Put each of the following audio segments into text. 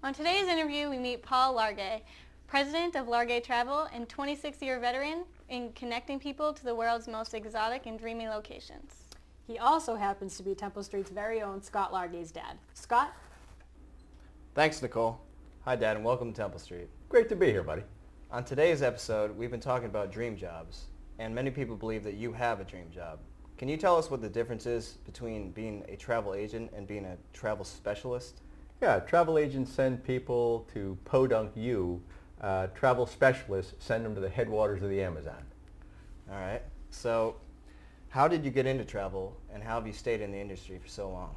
On today's interview, we meet Paul Largay, president of Largay Travel and 26-year veteran in connecting people to the world's most exotic and dreamy locations. He also happens to be Temple Street's very own Scott Largay's dad. Scott? Thanks, Nicole. Hi, Dad, and welcome to Temple Street. Great to be here, buddy. On today's episode, we've been talking about dream jobs, and many people believe that you have a dream job. Can you tell us what the difference is between being a travel agent and being a travel specialist? Yeah, travel agents send people to Podunk U. Travel specialists send them to the headwaters of the Amazon. All right. So, how did you get into travel, and how have you stayed in the industry for so long?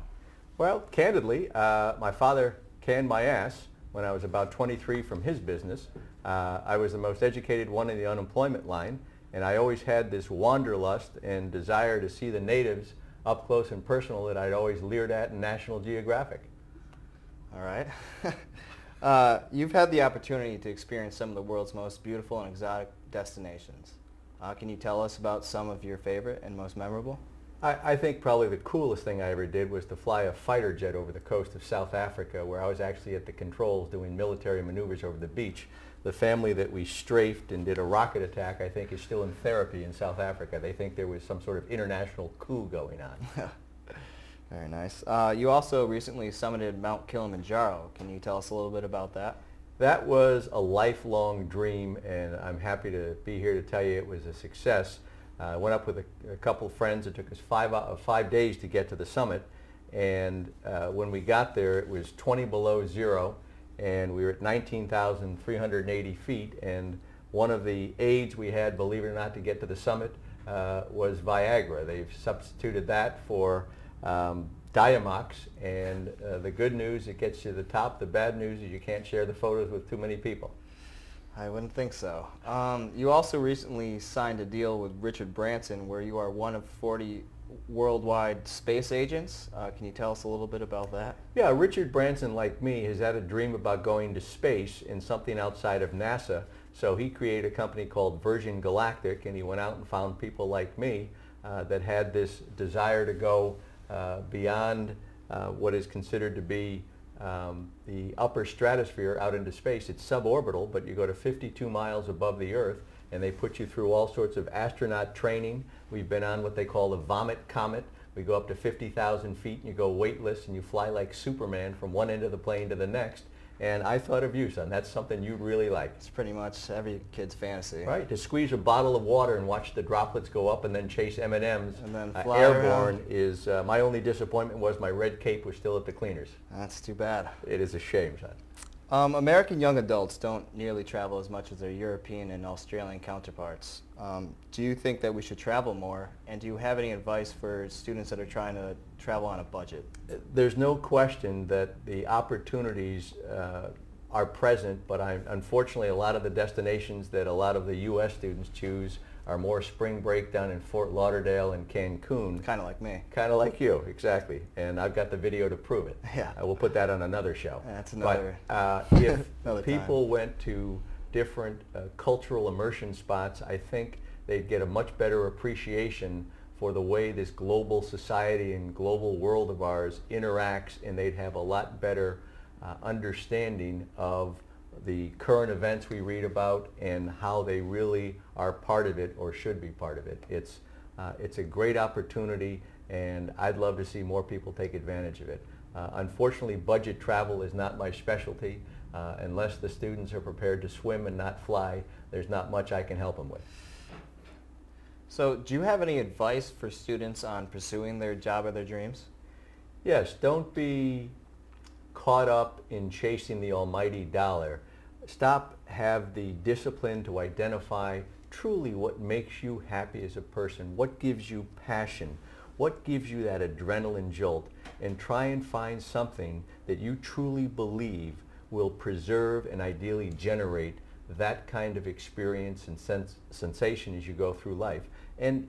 Well, candidly, my father canned my ass when I was about 23 from his business. I was the most educated one in the unemployment line, and I always had this wanderlust and desire to see the natives up close and personal that I'd always leered at in National Geographic. All right. You've had the opportunity to experience some of the world's most beautiful and exotic destinations. Can you tell us about some of your favorite and most memorable? I think probably the coolest thing I ever did was to fly a fighter jet over the coast of South Africa, where I was actually at the controls doing military maneuvers over the beach. The family that we strafed and did a rocket attack, I think, is still in therapy in South Africa. They think there was some sort of international coup going on. Very nice. You also recently summited Mount Kilimanjaro. Can you tell us a little bit about that? That was a lifelong dream, and I'm happy to be here to tell you it was a success. I went up with a couple of friends. It took us 5 days to get to the summit, and when we got there it was 20 below zero, and we were at 19,380 feet, and one of the aids we had, believe it or not, to get to the summit was Viagra. They've substituted that for Diamox, and the good news, it gets you to the top. The bad news is you can't share the photos with too many people. I wouldn't think so. You also recently signed a deal with Richard Branson where you are one of 40 worldwide space agents. Can you tell us a little bit about that? Yeah, Richard Branson, like me, has had a dream about going to space in something outside of NASA. So he created a company called Virgin Galactic, and he went out and found people like me that had this desire to go beyond what is considered to be the upper stratosphere out into space. It's suborbital, but you go to 52 miles above the Earth, and they put you through all sorts of astronaut training. We've been on what they call the Vomit Comet. We go up to 50,000 feet, and you go weightless, and you fly like Superman from one end of the plane to the next. And I thought of you, son. That's something you'd really like. It's pretty much every kid's fantasy. Right, to squeeze a bottle of water and watch the droplets go up and then chase M&Ms and then fly airborne around. Is, my only disappointment was my red cape was still at the cleaners. That's too bad. It is a shame, son. American young adults don't nearly travel as much as their European and Australian counterparts. Do you think that we should travel more, and do you have any advice for students that are trying to travel on a budget? There's no question that the opportunities are present, but unfortunately a lot of the destinations that a lot of the U.S. students choose are more spring break down in Fort Lauderdale and Cancun. Kind of like me. Kind of like you, exactly. And I've got the video to prove it. Yeah. We'll put that on another show. That's another. But if another people time. went to different cultural immersion spots, I think they'd get a much better appreciation for the way this global society and global world of ours interacts, and they'd have a lot better understanding of the current events we read about and how they really are part of it or should be part of it. It's a great opportunity, and I'd love to see more people take advantage of it. Unfortunately, budget travel is not my specialty. Unless the students are prepared to swim and not fly, there's not much I can help them with. So do you have any advice for students on pursuing their job or their dreams? Yes, don't be caught up in chasing the almighty dollar. Have the discipline to identify truly what makes you happy as a person, what gives you passion, what gives you that adrenaline jolt, and try and find something that you truly believe will preserve and ideally generate that kind of experience and sensation as you go through life. And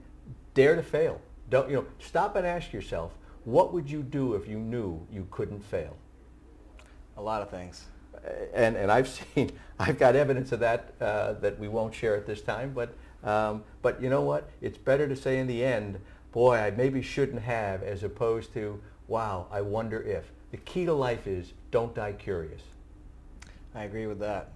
dare to fail. Don't, stop and ask yourself, what would you do if you knew you couldn't fail? A lot of things. And I've got evidence of that that we won't share at this time, but you know what? It's better to say in the end, boy, I maybe shouldn't have, as opposed to, wow, I wonder if. The key to life is don't die curious. I agree with that.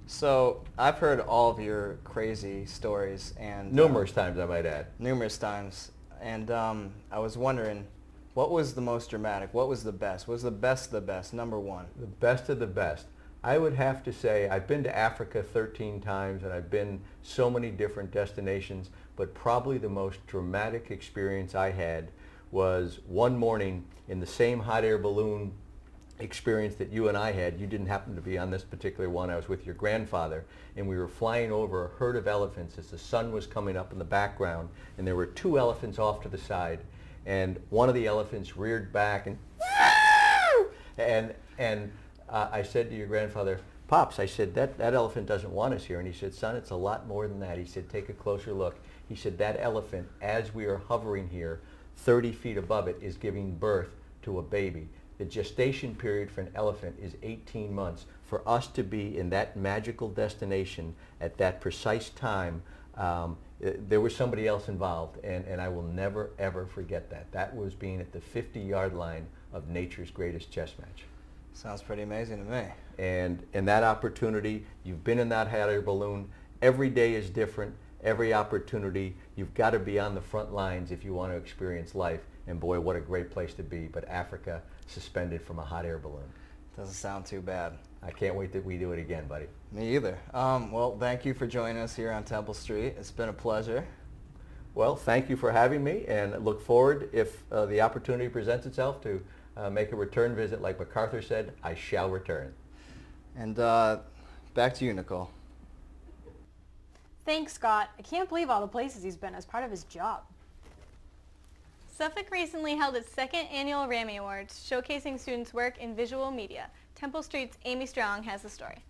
So I've heard all of your crazy stories and Numerous times, I might add. numerous times, and I was wondering, what was the most dramatic? What was the best? What was the best of the best? Number one. The best of the best. I would have to say I've been to Africa 13 times and I've been so many different destinations, but probably the most dramatic experience I had was one morning in the same hot air balloon experience that you and I had. You didn't happen to be on this particular one. I was with your grandfather, and we were flying over a herd of elephants as the sun was coming up in the background, and there were two elephants off to the side, and one of the elephants reared back and I said to your grandfather, "Pops," I said, that elephant doesn't want us here. And he said, "Son, it's a lot more than that." He said, "Take a closer look." He said, "That elephant, as we are hovering here, 30 feet above it, is giving birth to a baby." The gestation period for an elephant is 18 months. For us to be in that magical destination at that precise time, there was somebody else involved, and I will never, ever forget that. That was being at the 50-yard line of nature's greatest chess match. Sounds pretty amazing to me. And in that opportunity, you've been in that hot air balloon. Every day is different. Every opportunity, you've got to be on the front lines if you want to experience life. And boy, what a great place to be. But Africa, suspended from a hot air balloon. Doesn't sound too bad. I can't wait that we do it again, buddy. Me either. Well, thank you for joining us here on Temple Street. It's been a pleasure. Well, thank you for having me, and look forward, if the opportunity presents itself, to make a return visit. Like MacArthur said, I shall return. And back to you, Nicole. Thanks, Scott. I can't believe all the places he's been as part of his job. Suffolk recently held its second annual Rammy Awards, showcasing students' work in visual media. Temple Street's Amy Strong has the story.